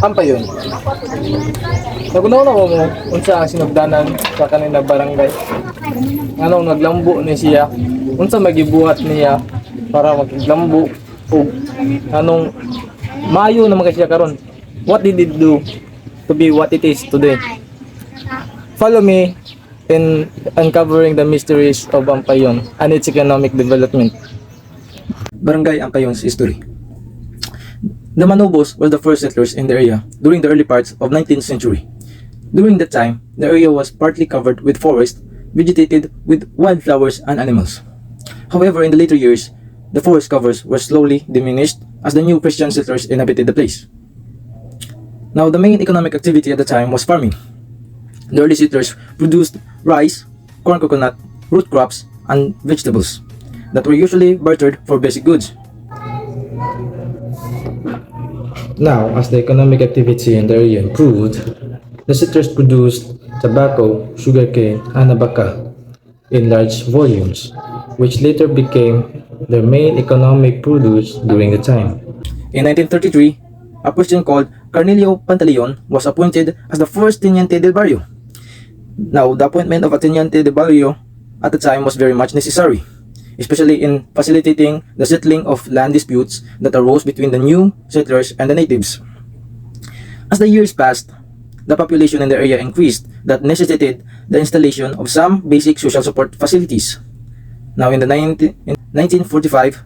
Ampayon. Nagunaw na ko mo unsa ang sinugdanan sa kanina barangay. Anong naglambo ni siya? Unsa magibuhat niya para maglambo o anong maayo na siya karon? What did it do to be what it is today? Follow me in uncovering the mysteries of Ampayon and its economic development. Barangay Ampayon's history. The Manobos were the first settlers in the area during the early parts of 19th century. During that time, the area was partly covered with forest, vegetated with wildflowers and animals. However, in the later years, the forest covers were slowly diminished as the new Christian settlers inhabited the place. Now, the main economic activity at the time was farming. The early settlers produced rice, corn coconut, root crops, and vegetables that were usually bartered for basic goods. Now, as the economic activity in the area improved, the settlers produced tobacco, sugarcane, and abaca in large volumes, which later became their main economic produce during the time. In 1933, a person called Cornelio Pantaleon was appointed as the first Teniente del Barrio. Now, the appointment of a Teniente del Barrio at the time was very much necessary, especially in facilitating the settling of land disputes that arose between the new settlers and the natives. As the years passed, the population in the area increased that necessitated the installation of some basic social support facilities. Now in 1945,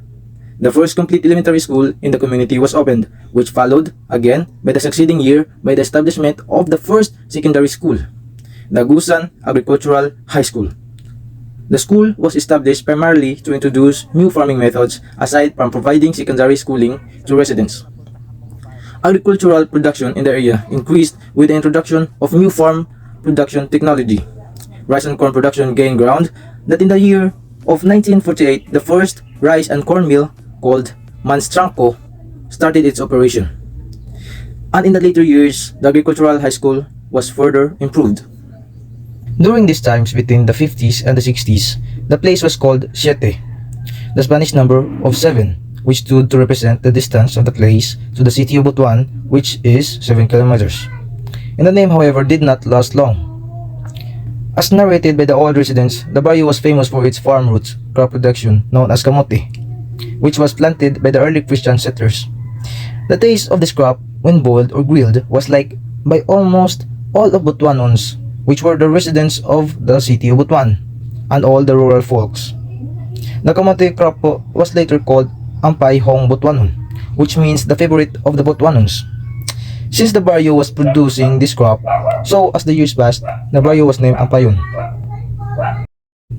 the first complete elementary school in the community was opened, which followed again by the succeeding year by the establishment of the first secondary school, the Gusan Agricultural High School. The school was established primarily to introduce new farming methods aside from providing secondary schooling to residents. Agricultural production in the area increased with the introduction of new farm production technology. Rice and corn production gained ground that in the year of 1948, the first rice and corn mill called Manstranco started its operation. And in the later years, the agricultural high school was further improved. During these times between the 50s and the 60s, the place was called Siete, the Spanish number of 7, which stood to represent the distance of the place to the city of Butuan, which is 7 kilometers. And the name, however, did not last long. As narrated by the old residents, the barrio was famous for its farm roots crop production known as kamote, which was planted by the early Christian settlers. The taste of this crop, when boiled or grilled, was liked by almost all of Butuanons, which were the residents of the city of Butuan, and all the rural folks. The kamote crop was later called Ampayong Butuanon, which means the favorite of the Butuanons. Since the barrio was producing this crop, so as the years passed, the barrio was named Ampayon.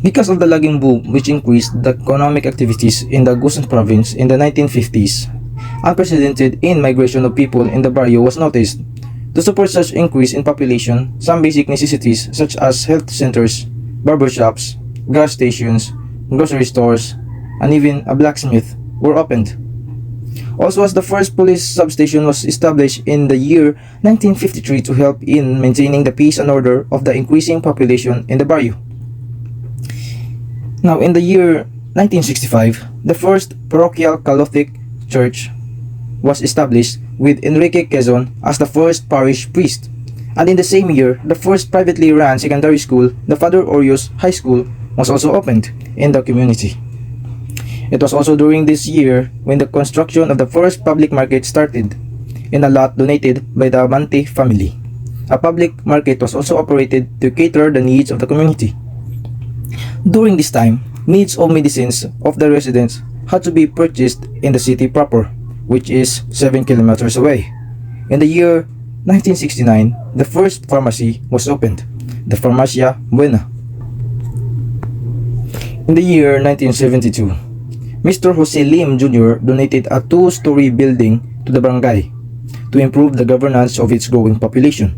Because of the logging boom which increased the economic activities in the Gusan province in the 1950s, unprecedented in-migration of people in the barrio was noticed. To support such increase in population, some basic necessities such as health centers, barbershops, gas stations, grocery stores, and even a blacksmith were opened. Also, as the first police substation was established in the year 1953 to help in maintaining the peace and order of the increasing population in the barrio. Now, in the year 1965, the first parochial Catholic church was established with Enrique Quezon as the first parish priest. And in the same year, the first privately run secondary school, the Father Orios High School, was also opened in the community. It was also during this year when the construction of the first public market started in a lot donated by the Amante family. A public market was also operated to cater the needs of the community. During this time, needs of medicines of the residents had to be purchased in the city proper, which is 7 kilometers away. In the year 1969, the first pharmacy was opened, the Farmacia Buena. In the year 1972, Mr. Jose Lim Jr. donated a 2-story building to the barangay to improve the governance of its growing population.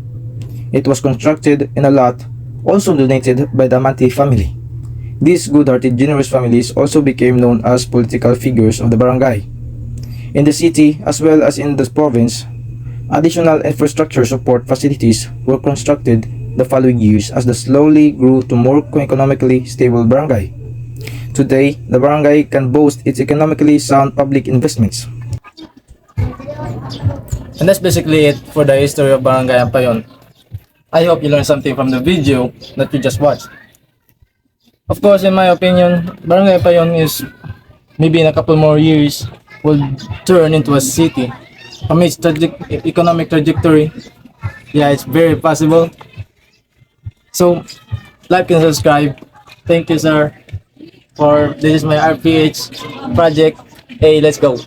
It was constructed in a lot also donated by the Amante family. These good-hearted, generous families also became known as political figures of the barangay. In the city, as well as in the province, additional infrastructure support facilities were constructed the following years as the slowly grew to more economically stable barangay. Today, the barangay can boast its economically sound public investments. And that's basically it for the history of Barangay Ampayon. I hope you learned something from the video that you just watched. Of course, in my opinion, Barangay Ampayon is maybe in a couple more years will turn into a city. From its economic trajectory, yeah, it's very possible. So, like and subscribe. Thank you, sir, for this is my RPH project. Hey, let's go.